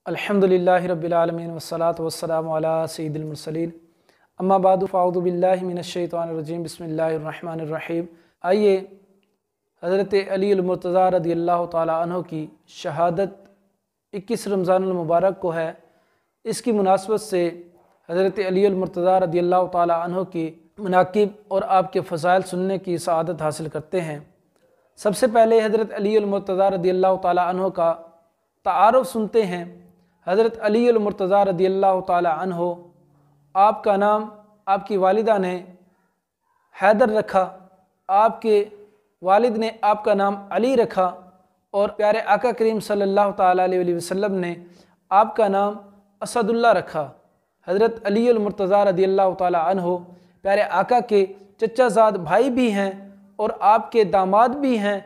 अल्हम्दुलिल्लाहि रब्बिल आलमीन वस्सलातु वस्सलामु अला सय्यिदिल मुरसलीन अम्मा बादु फ़अऊज़ु बिल्लाहि मिनश शैतानिर रजीम बिस्मिल्लाहिर रहमानिर रहीम। आइए हज़रत अली अल मुर्तज़ा रज़ियल्लाहु ताला अन्हु की शहादत 21 रमज़ानुल मुबारक को है। इसकी मुनासबत से हज़रत अली अल मुर्तज़ा रज़ियल्लाहु ताला अन्हु की मनाक़िब और आपके फ़ज़ाइल सुनने की सआदत हासिल करते हैं। सबसे पहले हज़रत अली अल मुर्तज़ा रज़ियल्लाहु ताला अन्हु का तारुफ़ सुनते हैं। हज़रत अली अल मुर्तज़ा रज़ियल्लाहु ताला अन्हु, आपका नाम आपकी वालिदा ने हैदर रखा, आपके वालिद ने आपका नाम अली रखा और प्यारे आका करीम सल्लल्लाहु ताला अलैहि वसल्लम ने आपका नाम असदुल्ला रखा। हज़रत अली अल मुर्तज़ा रज़ियल्लाहु ताला अन्हु प्यारे आका के चचाज़ाद भाई भी हैं और आपके दामाद भी हैं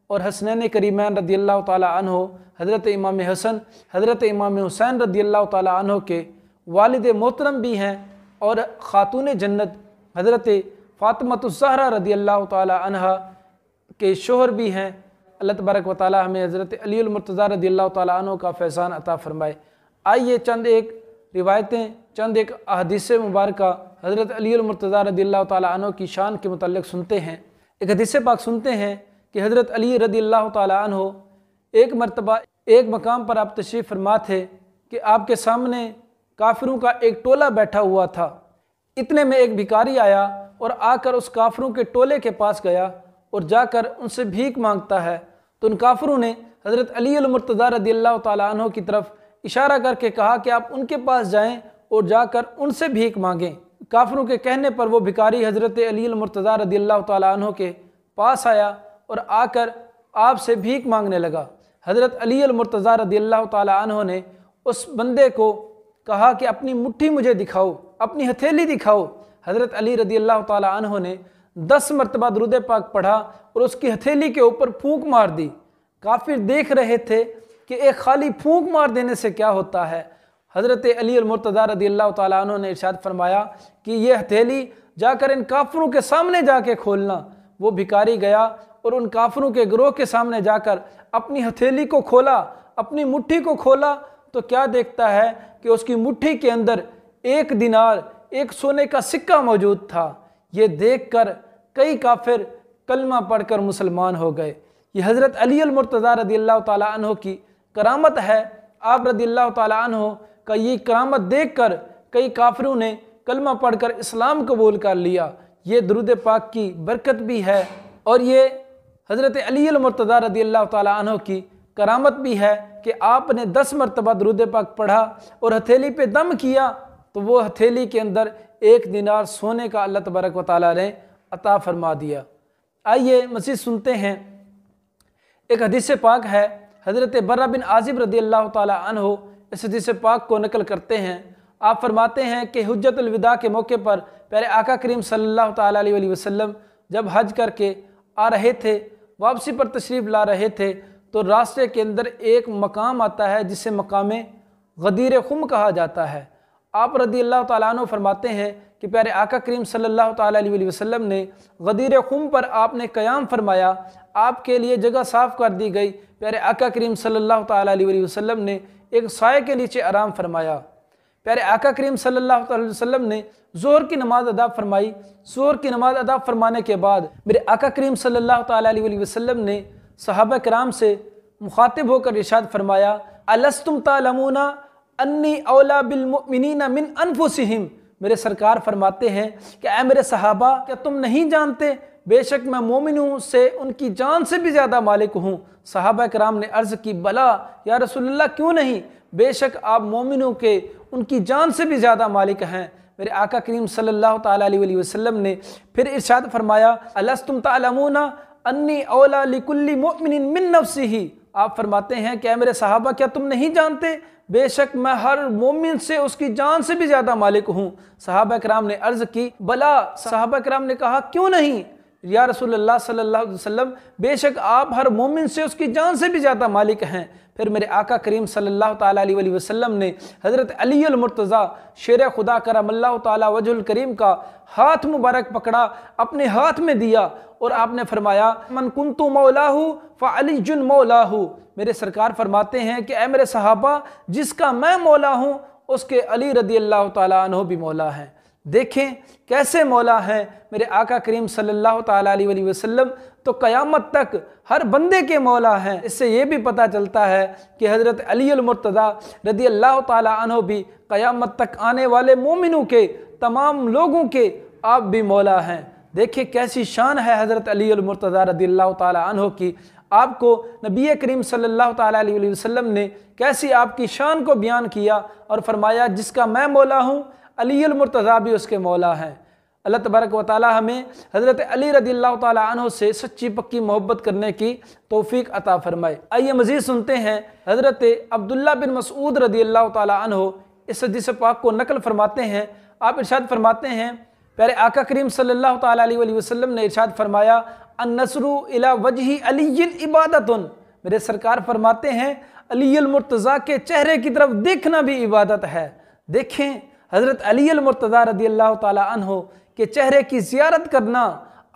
और हसनैन करीमैन रज़ियल्लाहु ताला अन्हु हज़रत इमाम हसन हज़रत इमाम हुसैन रज़ियल्लाहु ताला अन्हु के वालिद मोहतरम भी हैं और ख़ातून जन्नत हज़रत फ़ातिमतुज़ ज़हरा रज़ियल्लाहु ताला अन्हा के शोहर भी हैं। अल्लाह तबारक व तआला हमें हज़रत अली अल मुर्तज़ा रज़ियल्लाहु ताला अन्हु का फैज़ान अता फ़रमाए। आइए चंद एक रिवायतें, चंद एक अहदीस मुबारक हज़रत अली अल मुर्तज़ा रज़ियल्लाहु ताला अन्हु की शान के मुतल्लिक़ सुनते हैं। एक हदीस पाक सुनते हैं कि हज़रत अली रज़ियल्लाहु ताला अन्हु एक मरतबा एक मकाम पर आप तशरीफ़ फरमा थे कि आपके सामने काफिरों का एक टोला बैठा हुआ था। इतने में एक भिखारी आया और आकर उस काफिरों के टोले के पास गया और जाकर उनसे भीख मांगता है। तो उन काफिरों ने हज़रत अली अल मुर्तज़ा रज़ियल्लाहु ताला अन्हु की तरफ इशारा करके कहा कि आप उनके पास जाएं और जाकर उनसे भीख मांगें। काफिरों के कहने पर वो भिखारी हज़रत अली अल मुर्तज़ा रज़ियल्लाहु ताला अन्हु के पास आया और आकर आपसे भीख मांगने लगा। हज़रत अली अल मुर्तज़ा रज़ियल्लाहु ताला अन्हु ने उस बंदे को कहा कि अपनी मुट्ठी मुझे दिखाओ, अपनी हथेली दिखाओ। हज़रत अली रज़ियल्लाहु ताला अन्हु ने 10 मरतबा दुरूद पाक पढ़ा और उसकी हथेली के ऊपर फूंक मार दी। काफिर देख रहे थे कि एक खाली फूंक मार देने से क्या होता है। हज़रत अली अल मुर्तज़ा रज़ियल्लाहु ताला अन्हु ने इरशाद फरमाया कि ये हथेली जाकर इन काफिरों के सामने जाके खोलना। वो भिखारी गया और उन काफिरों के गिरोह के सामने जाकर अपनी हथेली को खोला, अपनी मुट्ठी को खोला तो क्या देखता है कि उसकी मुट्ठी के अंदर 1 दिनार, एक सोने का सिक्का मौजूद था। ये देखकर कई काफिर कलमा पढ़कर मुसलमान हो गए। ये हज़रत अली अल मुर्तज़ा रज़ियल्लाहु ताला अन्हु की करामत है। आप रज़ियल्लाहु ताला अन्हु का ये करामत देखकर कई काफिरों ने कलमा पढ़कर इस्लाम कबूल कर लिया। ये दुरूद पाक की बरकत भी है और ये हज़रत अली अल मुर्तज़ा रज़ियल्लाहु ताला अन्हु की करामत भी है कि आपने 10 मरतबा दुरूद पाक पढ़ा और हथेली पे दम किया तो वो हथेली के अंदर 1 दिनार सोने का अल्लाह तबारक व तआला ने अता फरमा दिया। आइए मज़ीद सुनते हैं। एक हदीस पाक है, हज़रत बर्रा बिन आज़िब रज़ियल्लाहु ताला अन्हु इस हदीस पाक को नकल करते हैं। आप फरमाते हैं कि हुज्जतुल विदा के मौके पर प्यारे आका करीम सल्लल्लाहु ताला अलैहि वसल्लम जब हज करके आ रहे थे, वापसी पर तशरीफ़ ला रहे थे तो रास्ते के अंदर एक मकाम आता है जिसे मकाम गदीर खुम कहा जाता है। आप रज़ियल्लाहु ताला अन्हु फरमाते हैं कि प्यारे आका करीम सल्लल्लाहु ताला अलैहि वसल्लम ने गदीर खुम पर आपने क़याम फरमाया, आपके लिए जगह साफ़ कर दी गई। प्यारे आका करीम सल्लल्लाहु ताला अलैहि वसल्लम ने एक साए के नीचे आराम फरमाया। प्यारे आका करीम सल्लल्लाहु अलैहि वसल्लम ने ज़ोहर की नमाज़ अदा फरमाई। ज़ोहर की नमाज़ अदा फरमाने के बाद मेरे आका करीम सल्लल्लाहु ताला अलैहि वसल्लम ने सहाबा कराम से मुखातिब होकर इरशाद फरमाया, अलस्तुम तालमूना अन्नी औला बिल मुमिनीना मिन अनफुसिहिम। मेरे सरकार फरमाते हैं कि ऐ मेरे सहाबा, क्या तुम नहीं जानते बेशक मैं मोमिनों से उनकी जान से भी ज़्यादा मालिक हूँ। सहाबा कराम ने अर्ज़ की, भला या रसूलल्लाह क्यों नहीं, बेशक आप मोमिनों के उनकी जान से भी ज़्यादा मालिक हैं। मेरे आका करीम सल्लल्लाहु ताला अलैहि वसल्लम ने फिर इरशाद फरमाया, अलस्तुम तालमूना अन्नी औला लिकुल्ली मुमिनिन मिन नफ्सिही। आप फरमाते हैं कि मेरे सहाबा, क्या तुम नहीं जानते बेशक मैं हर मोमिन से उसकी जान से भी ज़्यादा मालिक हूँ। सहाबा कराम ने अर्ज़ की, भला। सहाबा कराम ने कहा, क्यों नहीं। या रसूलुल्लाह सल्लल्लाहु अलैहि वसल्लम, बेशक आप हर मोमिन से उसकी जान से भी ज़्यादा मालिक हैं। फिर मेरे आका करीम सल्लल्लाहु ताला अलैहि वसल्लम ने हज़रत अली अल मुर्तज़ा शेर खुदा करमल्लाहु ताला वजहुल करीम का हाथ मुबारक पकड़ा, अपने हाथ में दिया और आपने फरमाया मन कुन्तु मौलाहु फ़अलीजुन मौलाहु। मेरे सरकार फरमाते हैं कि ऐ मेरे सहाबा, जिसका मैं मौला हूँ उसके अली रदी अल्लाह ताला अन्हु भी मौला हैं। देखें कैसे मौला हैं मेरे आका करीम सल्लल्लाहु ताला अलैहि वसल्लम, तो क़यामत तक हर बंदे के मौला हैं। इससे ये भी पता चलता है कि हज़रत अली अल मुर्तज़ा रदी अल्लाह ताला अन्हु भी क़यामत तक आने वाले मोमिनों के, तमाम लोगों के आप भी मौला हैं। देखिए कैसी शान है हज़रत अली अल मुर्तज़ा रदी अल्लाह ताला अन्हु की। आपको नबी करीम सल्लल्लाहु ताला अलैहि वसल्लम ने कैसी आपकी शान को बयान किया और फरमाया जिसका मैं मौला हूँ अली अल मुर्तज़ा भी उसके मौला हैं। अल्लाह तबारक व तआला हमें हज़रत अली रज़ियल्लाहु ताला अन्हु से सच्ची पक्की मोहब्बत करने की तौफीक अता फरमाए। आइए मज़ीद सुनते हैं हज़रत अब्दुल्ला बिन मसऊद रज़ियल्लाहु ताला अन्हु इस हदीस पाक को नकल फरमाते हैं। आप इरशाद फरमाते हैं, प्यारे आका करीम सल्लल्लाहु ताला अलैहि वसल्लम ने इरशाद फरमाया अन्नस्रु इला वजही अलीय्यिन इबादतुन। मेरे सरकार फरमाते हैं अली अल मुर्तज़ा के चेहरे की तरफ देखना भी इबादत है। देखें हज़रत अली अल मुर्तज़ा रज़ियल्लाहु ताला अन्हु के चेहरे की ज़ियारत करना,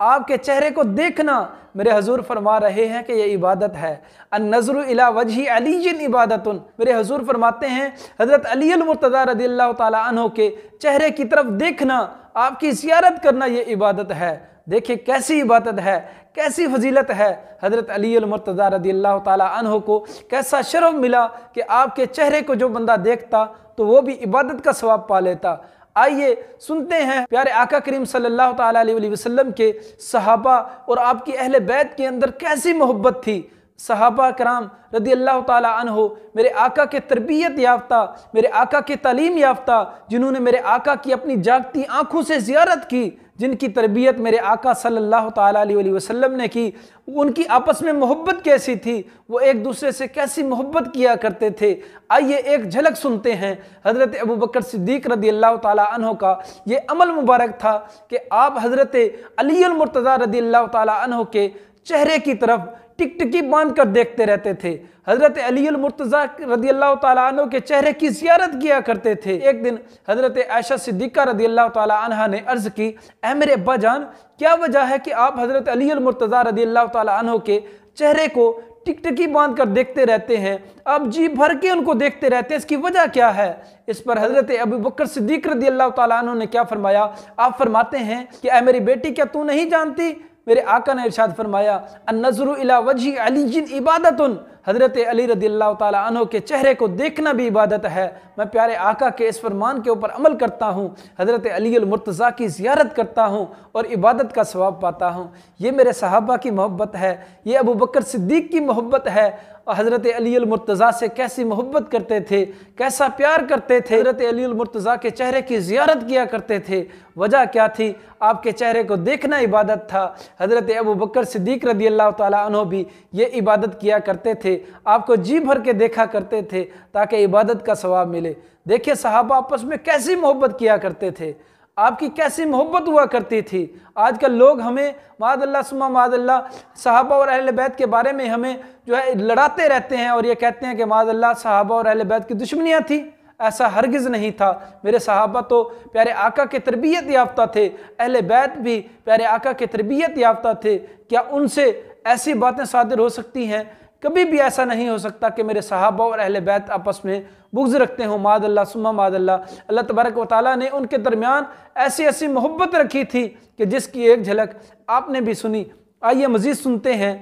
आपके चेहरे को देखना, मेरे हजूर फरमा रहे हैं कि यह इबादत है। अन्नज़रु इला वजही अलीय्यिन इबादतुन। मेरे हजूर फरमाते हैं हज़रत अली अल मुर्तज़ा रज़ियल्लाहु ताला अन्हु के चेहरे की तरफ देखना, आपकी ज़ियारत करना, ये इबादत है। देखिए कैसी इबादत है, कैसी फजीलत है। हज़रत अली अल मुर्तज़ा रज़ियल्लाहु ताला अन्हु को कैसा शरफ मिला कि आपके चेहरे को जो बंदा देखता तो वो भी इबादत का सवाब पा लेता। आइए सुनते हैं प्यारे आका करीम सल्लल्लाहु ताला अलैहि वसल्लम के सहाबा और आपकी अहले बैत के अंदर कैसी मोहब्बत थी। सहाबा कराम रज़ियल्लाहु ताला अन्हु मेरे आका के तरबियत याफ्ता, मेरे आका के तालीम याफ्ता, जिन्होंने मेरे आका की अपनी जागती आंखों से ज़ियारत की, जिनकी तरबियत मेरे आका सल्लल्लाहु ताला अलैहि वसल्लम ने की। उनकी आपस में मोहब्बत कैसी थी, वो एक दूसरे से कैसी मोहब्बत किया करते थे। आइए एक झलक सुनते हैं हज़रत अबू बकर सिद्दीक़ रज़ियल्लाहु ताला अन्हु का ये अमल मुबारक था कि आप हज़रत अली अल मुर्तज़ा रज़ियल्लाहु ताला अन्हु के चेहरे की तरफ टिकटिकी बांध कर देखते रहते थे। हज़रत अली अल मुर्तज़ा रज़ियल्लाहु ताला अन्हु के चेहरे की ज़ियारत किया करते थे। एक दिन हज़रत आयशा सिद्दीक़ा रज़ियल्लाहु ताला अन्हा ने अर्ज़ की, ऐ मेरे अब्बा जान, क्या वजह है कि आप हज़रत अली अल मुर्तज़ा रज़ियल्लाहु ताला अन्हु के चेहरे को टिकटिकी बांध कर देखते रहते हैं, आप जी भर के उनको देखते रहते हैं, इसकी वजह क्या है? इस पर हज़रत अबू बकर सिद्दीक़ रज़ियल्लाहु ताला अन्हु ने क्या फरमाया? आप फरमाते हैं कि ऐ मेरी बेटी, क्या तू नहीं जानती? मेरे आका ने इरशाद फरमाया अन्नज़रु इला वजही अलीय्यिन इबादतुन। हज़रत अली रज़ियल्लाहु ताला अन्हु के चेहरे को देखना भी इबादत है। मैं प्यारे आका के इस फरमान के ऊपर अमल करता हूँ, हज़रत अली अल मुर्तज़ा की ज़ियारत करता हूँ और इबादत का सवाब पाता हूँ। ये मेरे सहाबा की मोहब्बत है, ये अबू बकर सिद्दीक़ की मोहब्बत है। हज़रत अली अल मुर्तज़ा से कैसी मोहब्बत करते थे, कैसा प्यार करते थे। हज़रत अली अल मुर्तज़ा के चेहरे की ज़ियारत किया करते थे। वजह क्या थी? आपके चेहरे को देखना इबादत था। हज़रत अबू बकर सिद्दीक़ रज़ियल्लाहु ताला अन्हु भी ये इबादत किया करते थे, आपको जी भर के देखा करते थे ताकि इबादत का सवाब मिले। देखिए सहाबा आपस में कैसी मोहब्बत किया करते थे, आपकी कैसी मोहब्बत हुआ करती थी। आजकल लोग हमें मादल्ला सुम्मा मादल्ला सहाबा और अहले बैत के बारे में हमें जो है लड़ाते रहते हैं और ये कहते हैं कि मादल्ला सहाबा और अहले बैत की दुश्मनियाँ थी। ऐसा हरगिज़ नहीं था। मेरे सहाबा तो प्यारे आका के तरबियत याफ्ता थे, अहले बैत भी प्यारे आका के तरबियत याफ्ता थे। क्या उनसे ऐसी बातें सादिर हो सकती हैं? कभी भी ऐसा नहीं हो सकता कि मेरे सहाबा और अहले बैत आपस में बुग़्ज़ रखते हों। मादल्ला सुम्मा मादल्ला। अल्लाह तबारक व तआला ने उनके दरमियान ऐसी ऐसी मोहब्बत रखी थी कि जिसकी एक झलक आपने भी सुनी। आइए मज़ीद सुनते हैं।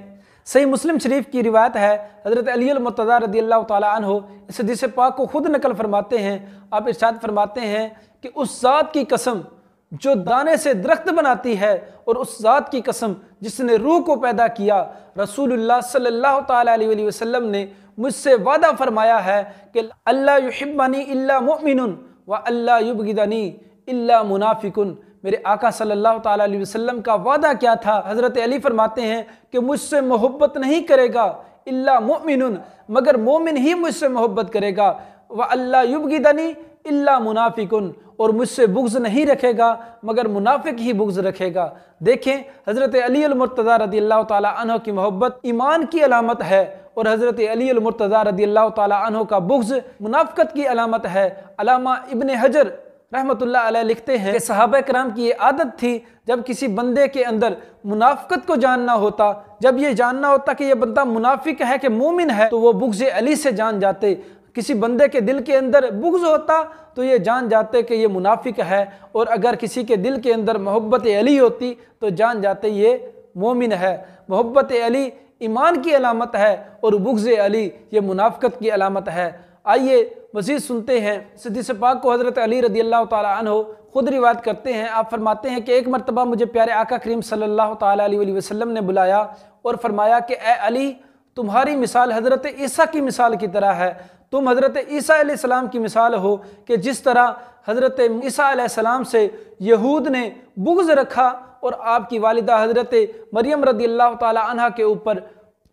सही मुस्लिम शरीफ की रिवायत है, हज़रत अली अल मुर्तज़ा रज़ियल्लाहु ताला अन्हु इस हदीस पाक को खुद नकल फरमाते हैं। आप इरशाद फरमाते हैं कि उस ज़ात की कसम जो दाने से दरख्त बनाती है और उस ज़ात की कसम जिसने रूह को पैदा किया, रसूलुल्लाह सल्लल्लाहु ताला अलैहि वसल्लम ने मुझसे वादा फरमाया है कि अल्ला युहिब्बनी इल्ला मुमिनुन व अल्ला युबगिदनी इल्ला मुनाफिकुन। मेरे आका सल्लल्लाहु ताला अलैहि वसल्लम का वादा क्या था? हज़रत अली फरमाते हैं कि मुझसे मोहब्बत नहीं करेगा इल्ला मुमिनुन, मगर मोमिन ही मुझसे मोहब्बत करेगा। व अल्ला युबगिदनी इल्ला मुनाफिकुन, और मुझसे बुग़्ज़ नहीं रखेगा मगर मुनाफिक ही बुग़्ज़ रखेगा। देखें, हज़रत अली अल-मुर्तज़ा रज़ियल्लाहु ताला अन्हु की मोहब्बत ईमान की अलामत है और हज़रत अली अल-मुर्तज़ा रज़ियल्लाहु ताला अन्हु का बुग़्ज़ मुनाफ़िक़त की अलामत है। अल्लामा इब्न हजर रहमतुल्लाह अलैह लिखते हैं कि सहाबा कराम की ये आदत थी, जब किसी बंदे के अंदर मुनाफ़िक़त को जानना होता, जब ये जानना होता कि ये बंदा मुनाफिक है कि मोमिन है, तो वो बुग़्ज़ अली से जान जाते। किसी बंदे के दिल के अंदर बुग़्ज़ होता तो ये जान जाते कि ये मुनाफिक है, और अगर किसी के दिल के अंदर मोहब्बत अली होती तो जान जाते ये मोमिन है। मोहब्बत अली ईमान की अलामत है और बुग़्ज़ अली ये मुनाफ़िक़त की अलामत है। आइए मज़ीद सुनते हैं हदीस पाक को। हज़रत अली रज़ियल्लाहु ताला अन्हु खुद रिवायत करते हैं, आप फरमाते हैं कि एक मरतबा मुझे प्यारे आका करीम सल्लल्लाहु ताला अलैहि वसल्लम ने बुलाया और फरमाया कि ए अली, तुम्हारी मिसाल हज़रत ईसा की मिसाल की तरह है। तुम हज़रत ईसा अलैहिस्सलाम की मिसाल हो कि जिस तरह हज़रत ईसा अलैहिस्सलाम से यहूद ने बुग़्ज़ रखा और आपकी वालिदा हज़रत मरियम रज़ियल्लाहु ताला अन्हा के ऊपर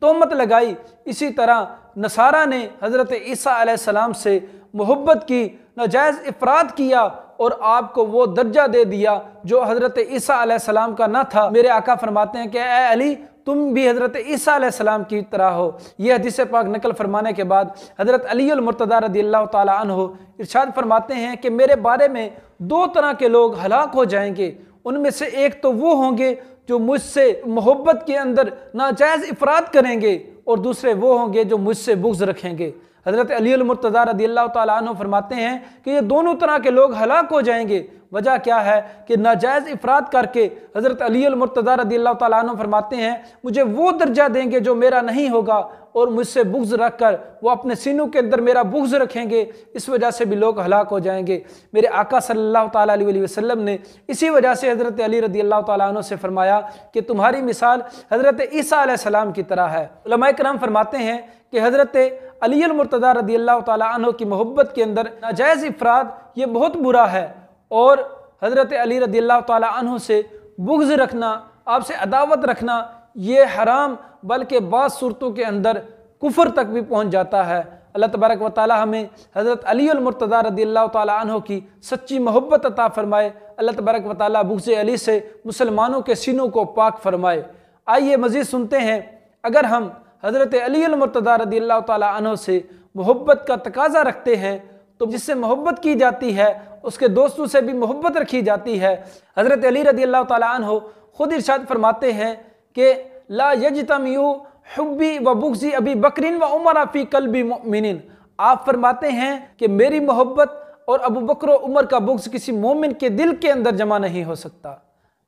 तोहमत लगाई, इसी तरह नसारा ने हज़रत ईसा अलैहिस्सलाम से मोहब्बत की, नाजायज़ इफ़रात किया और आपको वो दर्जा दे दिया जो हज़रत ईसा अलैहिस्सलाम का न था। मेरे आका फरमाते हैं कि ए अली, तुम भी हज़रत ईसा अलैहिस्सलाम की तरह हो। ये हदीस पाक नकल फरमाने के बाद हज़रत अली अल-मुर्तज़ा रज़ियल्लाहु ताला अन्हु इरशाद फरमाते हैं कि मेरे बारे में दो तरह के लोग हलाक हो जाएंगे। उनमें से एक तो वो होंगे जो मुझसे मोहब्बत के अंदर नाजायज़ इफ़रात करेंगे, और दूसरे वो होंगे जो मुझसे बुग़्ज़ रखेंगे। हज़रत अली अल-मुर्तज़ा रज़ियल्लाहु ताला अन्हु फरमाते हैं कि ये दोनों तरह के लोग हलाक हो जाएंगे। वजह क्या है कि नाजायज़ इफ़रात करके हज़रत अली अल-मुर्तज़ा रज़ियल्लाहु ताला अन्हु फरमाते हैं मुझे वो दर्जा देंगे जो मेरा नहीं होगा, और मुझसे बुग़्ज़ रख कर वो अपने सीनों के अंदर मेरा बुग़्ज़ रखेंगे। इस वजह से भी लोग हलाक हो जाएंगे। मेरे आका सल्लल्लाहु ताला अलैहि वसल्लम ने इसी वजह से हज़रत अली रज़ियल्लाहु ताला अन्हु से फरमाया कि तुम्हारी मिसाल हज़रत ईसा अलैहिस्सलाम की तरह है। उलमाए किराम फरमाते हैं कि हज़रत अली अल-मुर्तज़ा रज़ियल्लाहु ताला अन्हु की मोहब्बत के अंदर नाजायज़ इफ़रात ये बहुत बुरा है, और हज़रत अली रज़ियल्लाहु ताला अन्हु से बुग़्ज़ रखना, आपसे अदावत रखना, ये हराम बल्कि बाज़ सूरतों के अंदर कुफ्र तक भी पहुँच जाता है। अल्लाह तबारक व तआला हमें हज़रत अली अल-मुर्तज़ा रज़ियल्लाहु ताला अन्हु की सच्ची मोहब्बत अता फ़रमाए। अल्लाह तबारक व तआला बुग़्ज़ अली से मुसलमानों के सीनों को पाक फ़रमाए। आइए मज़ीद सुनते हैं, अगर हम हज़रत अली अल-मुर्तज़ा रज़ियल्लाहु ताला अन्हु से मोहब्बत का तकाज़ा रखते हैं तो जिससे मोहब्बत की जाती है उसके दोस्तों से भी मोहब्बत रखी जाती है। हज़रत अली रज़ियल्लाहु ताला अन्हु खुद इरशाद फरमाते हैं कि ला यज्तमिउ हुब्बी व बुग़्ज़ी अबी बकरिन व उमर फ़ी क़ल्बी मुमिनिन। आप फरमाते हैं कि मेरी मोहब्बत और अबू बकर और उमर का बुग़्ज़ किसी मोमिन के दिल के अंदर जमा नहीं हो सकता।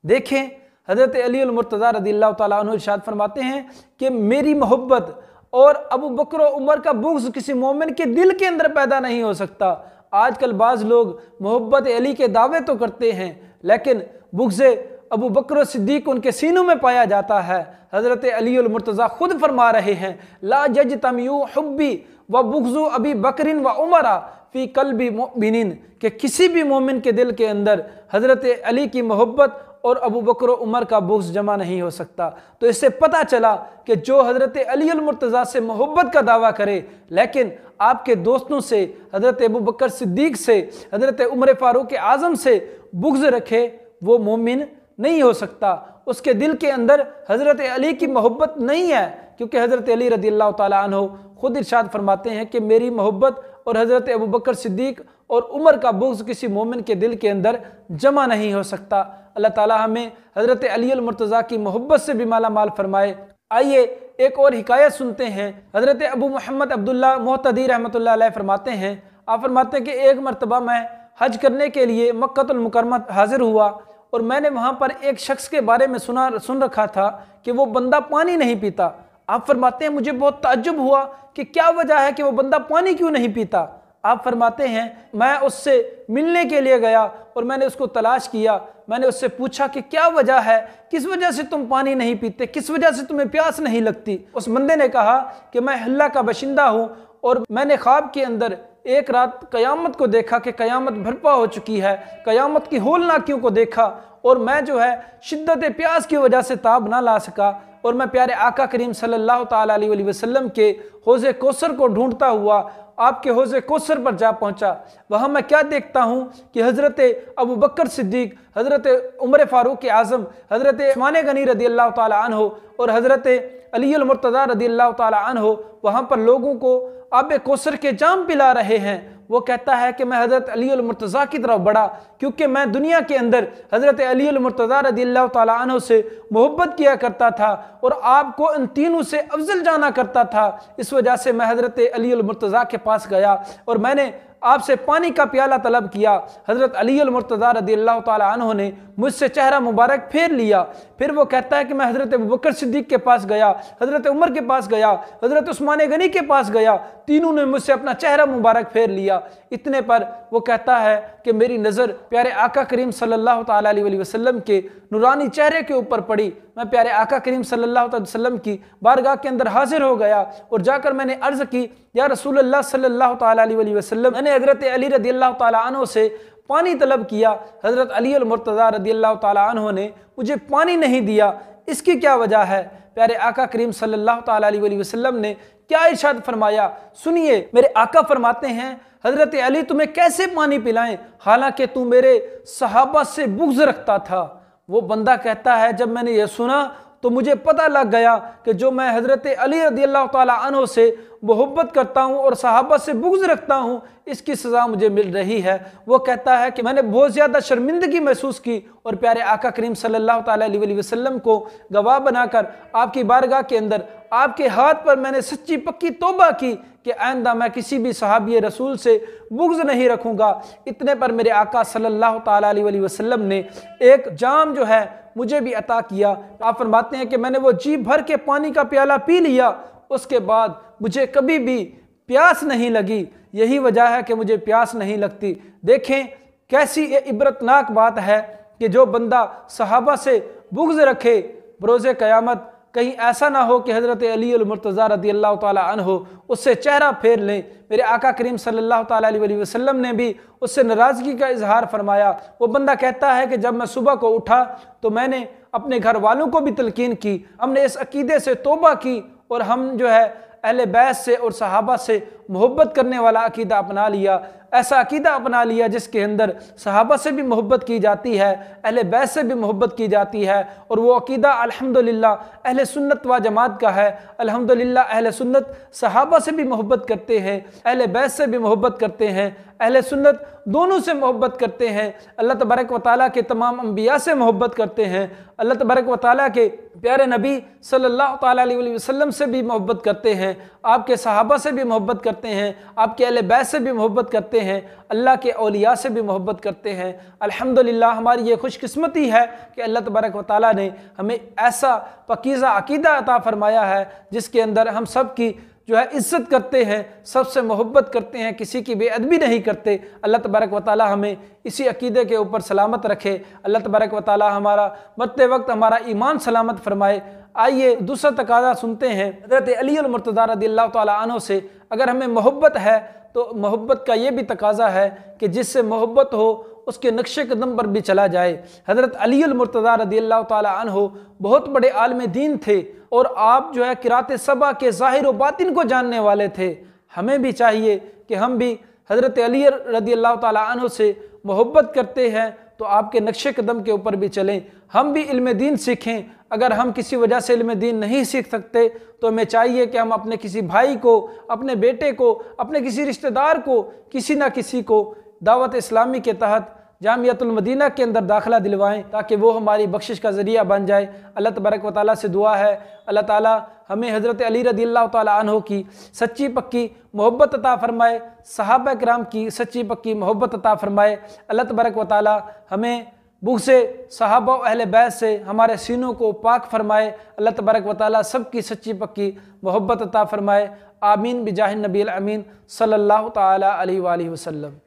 देखें, हज़रत अली अल-मुर्तज़ा रज़ियल्लाहु ताला अन्हु इरशाद फरमाते हैं कि मेरी मोहब्बत और अबू बकर और उमर का बुग़्ज़ किसी मोमिन के दिल के अंदर पैदा नहीं हो सकता। आजकल बाज़ लोग मोहब्बत अली के दावे तो करते हैं, लेकिन बुग़्ज़ अबू बकर सिद्दीक़ उनके सीनों में पाया जाता है। हज़रत अली अल-मुर्तज़ा खुद फरमा रहे हैं ला यज्तमिउ हुब्बी व बुग़्ज़ु अबी बकरिन व उमर फ़ी क़ल्बी मुमिनिन, कि किसी भी मोमिन के दिल के अंदर हज़रत अली की मोहब्बत और अबू बकर उमर का बुग़्ज़ जमा नहीं हो सकता। तो इससे पता चला कि जो हज़रत अली अल-मुर्तज़ा से मोहब्बत का दावा करे लेकिन आपके दोस्तों से, हज़रत अबू बकर सिद्दीक़ से, हज़रत उमर फ़ारूक आज़म से बुग़्ज़ रखे, वो मोमिन नहीं हो सकता। उसके दिल के अंदर हज़रत अली की मोहब्बत नहीं है, क्योंकि हज़रत अली रज़ियल्लाहु ताला अन्हु खुद इरशाद फरमाते हैं कि मेरी मोहब्बत और हज़रत अबू बकर सिद्दीक़ और उमर का बुग़्ज़ किसी मोमिन के दिल के अंदर जमा नहीं हो सकता। अल्लाह ताला हमें हज़रत अली अल-मुर्तज़ा की मोहब्बत से भी माला माल फरमाए। आइए एक और हिकायत सुनते हैं। हज़रत अबू मोहम्मद अब्दुल्ला मुहतदी रहमतुल्लाह अलैह फरमाते हैं, आप फरमाते हैं कि एक मरतबा मैं हज करने के लिए मक्कतुल मुकर्रमा हाजिर हुआ और मैंने वहाँ पर एक शख्स के बारे में सुन रखा था कि वो बंदा पानी नहीं पीता। आप फरमाते हैं मुझे बहुत ताज्जुब हुआ कि क्या वजह है कि वो बंदा पानी क्यों नहीं पीता। आप फरमाते हैं मैं उससे मिलने के लिए गया और मैंने उसको तलाश किया। मैंने उससे पूछा कि क्या वजह है, किस वजह से तुम पानी नहीं पीते, किस वजह से तुम्हें प्यास नहीं लगती। उस बंदे ने कहा कि मैं हल्ला का बशिंदा हूँ और मैंने ख्वाब के अंदर एक रात क़यामत को देखा कि क़यामत बर्पा हो चुकी है, क़यामत की होलनाकियों को देखा और मैं जो है शिद्दत प्यास की वजह से ताब ना ला सका और मैं प्यारे आका करीम सल्लल्लाहु ताला अलैहि वसल्लम के हौज़े कौसर को ढूंढता हुआ आपके हौज़े कौसर पर जा पहुँचा। वहाँ मैं क्या देखता हूँ कि हज़रत अबू बकर सिद्दीक, हज़रत उमर फ़ारूक आज़म, हज़रत उस्मान गनी रदी अल्लाह ताला अन्हो और हज़रत अली अल मुर्तज़ा रदी अल्लाह ताला अन्हो वहाँ पर लोगों को आब कौसर के जाम पिला रहे हैं। वो कहता है कि मैं हज़रत अली अल मुर्तज़ा की तरफ बढ़ा, क्योंकि मैं दुनिया के अंदर हज़रत अली अल मुर्तज़ा रदी अल्लाह ताला अन्हो से मोहब्बत किया करता था और आपको इन तीनों से अफजल जाना करता था। इस वजह से मैं हज़रत अली अल मुर्तज़ा के पास गया और मैंने आपसे पानी का प्याला तलब किया। हज़रत अली अल मुर्तज़ा रदी अल्लाह ताला अन्हो ने मुझसे चेहरा मुबारक फेर लिया। फिर वो कहता है कि मैं हज़रत अबू बकर सिद्दीक के पास गया, हज़रत उमर के पास गया, हज़रत उस्मान गनी के पास गया, तीनों ने मुझसे अपना चेहरा मुबारक फेर लिया। इतने पर वो कहता है कि मेरी नज़र प्यारे आका करीम सल्लल्लाहु ताला अलैहि वसल्लम के नूरानी चेहरे के ऊपर पड़ी। मैं प्यारे आका करीम सल्लल्लाहु अलैहि वसल्लम की बारगाह के अंदर हाजिर हो गया और जाकर मैंने अर्ज़ की, या रसूलल्लाह सल्लल्लाहु ताला अलैहि वसल्लम, मैंने हज़रत अली रदी अल्लाह ताला अन्हो से पानी तलब किया। हज़रत अली अल मुर्तज़ा रदी अल्लाह ताला अन्हो ने मुझे पानी नहीं दिया, इसकी क्या वजह है? प्यारे आका करीम सल्लल्लाहु ताला अलैहि वसल्लम ने क्या इरशाद फरमाया, सुनिए। मेरे आका फरमाते हैं, हज़रत अली तुम्हें कैसे पानी पिलाएं हालांकि तू मेरे सहाबा से बुग़्ज़ रखता था। वो बंदा कहता है, जब मैंने ये सुना तो मुझे पता लग गया कि जो मैं हज़रत अली रदी अल्लाह ताला अन्हो से मोहब्बत करता हूँ और सहाबा से बुग़्ज़ रखता हूँ, इसकी सज़ा मुझे मिल रही है। वो कहता है कि मैंने बहुत ज़्यादा शर्मिंदगी महसूस की और प्यारे आका करीम सल्लल्लाहु ताला अलैहि वसल्लम को गवाह बनाकर आपकी बारगाह के अंदर आपके हाथ पर मैंने सच्ची पक्की तौबा की कि आइंदा मैं किसी भी सहाबी रसूल से बुग़्ज़ नहीं रखूँगा। इतने पर मेरे आका सल्लल्लाहु ताला अलैहि वसल्लम ने एक जाम जो है मुझे भी अता किया। आप फरमाते हैं कि मैंने वो जी भर के पानी का प्याला पी लिया, उसके बाद मुझे कभी भी प्यास नहीं लगी। यही वजह है कि मुझे प्यास नहीं लगती। देखें कैसी ये इबरतनाक बात है कि जो बंदा सहाबा से बुग़्ज़ रखे, बरोज़े क़यामत कहीं ऐसा ना हो कि हज़रत अली अल मुर्तज़ा रदी अल्लाह ताला अन्हो उससे चेहरा फेर लें। मेरे आका करीम सल्लल्लाहु ताला अलैहि वसल्लम ने भी उससे नाराज़गी का इजहार फरमाया। वो बंदा कहता है कि जब मैं सुबह को उठा तो मैंने अपने घर वालों को भी तलकीन की, हमने इस अकीदे से तौबा की और हम जो है अहले बैत से और सहाबा से मोहब्बत करने वाला अकीदा अपना लिया। ऐसा अकीदा अपना लिया जिसके अंदर सहाबा से भी मोहब्बत की जाती है, अहले बैत से भी मोहब्बत की जाती है, और वो अकीदा अल्हम्दुलिल्लाह अहले सुन्नत व जमात का है। अल्हम्दुलिल्लाह अहले सुन्नत सहाबा से भी मोहब्बत करते हैं, अहले बैत से भी मोहब्बत करते हैं, अहले सुन्नत दोनों से मोहब्बत करते हैं। अल्लाह तबारक व तआला के तमाम अंबिया से मोहब्बत करते हैं। अल्लाह तबारक व तआला के प्यारे नबी सल्लल्लाहु ताला अलैहि वसल्लम से भी मोहब्बत करते हैं, आपके सहाबा से भी मोहब्बत करते हैं, आपके अहले बैत से भी मोहब्बत करते हैं, अल्लाह के औलिया से भी मोहब्बत करते हैं। अल्हम्दुलिल्लाह हमारी ये खुशकिस्मती है कि अल्लाह तबारक व तआला ने हमें ऐसा पकीज़ा अकीदा अता फरमाया है जिसके अंदर हम सब की जो है इज़्ज़त करते हैं, सबसे मोहब्बत करते हैं, किसी की बेअदबी नहीं करते। अल्लाह तबारक व तआला हमें इसी अकीदे के ऊपर सलामत रखे। अल्लाह तबारक व तआला हमारा मरते वक्त हमारा ईमान सलामत फरमाए। आइए दूसरा तकाज़ा सुनते हैं हज़रत अली अल मुर्तज़ा रज़ियल्लाहु तआला अन्हु से। अगर हमें मोहब्बत है तो मोहब्बत का ये भी तकाज़ा है कि जिससे मोहब्बत हो उसके नक्शे कदम पर भी चला जाए। हज़रत अली अल मुर्तज़ा रज़ियल्लाहु तआला अन्हु बहुत बड़े आलिम दीन थे और आप जो है किरात सबा के ज़ाहिर व बातिन को जानने वाले थे। हमें भी चाहिए कि हम भी हज़रत अली रज़ियल्लाहु तआला अन्हु से मोहब्बत करते हैं तो आपके नक्शे कदम के ऊपर भी चलें, हम भी इल्म दीन सीखें। अगर हम किसी वजह से इल्म दीन नहीं सीख सकते तो हमें चाहिए कि हम अपने किसी भाई को, अपने बेटे को, अपने किसी रिश्तेदार को, किसी ना किसी को दावत इस्लामी के तहत जामियातुल मदीना के अंदर दाखिला दिलवाएं ताकि वो हमारी बख्शिश का ज़रिया बन जाए। अल्लाह तबारक व तआला से दुआ है अल्लाह ताला हमें हज़रत अली रज़ियल्लाहु तआला अन्हु की सच्ची पक्की मोहब्बत अता फ़रमाए, सहाबा किराम की सच्ची पक्की मोहब्बत अता फ़रमाए। अल्लाह तबारक व तआला हमें बुग़्ज़े सहाबा अहले बैत से हमारे सीनों को पाक फ़रमाए। अल्लाह तबारक व तआला सबकी सच्ची पक्की मोहब्बत अता फ़रमाए। आमीन बिजाहिन नबील अमीन सल्लल्लाहु तआला अलैहि वसल्लम।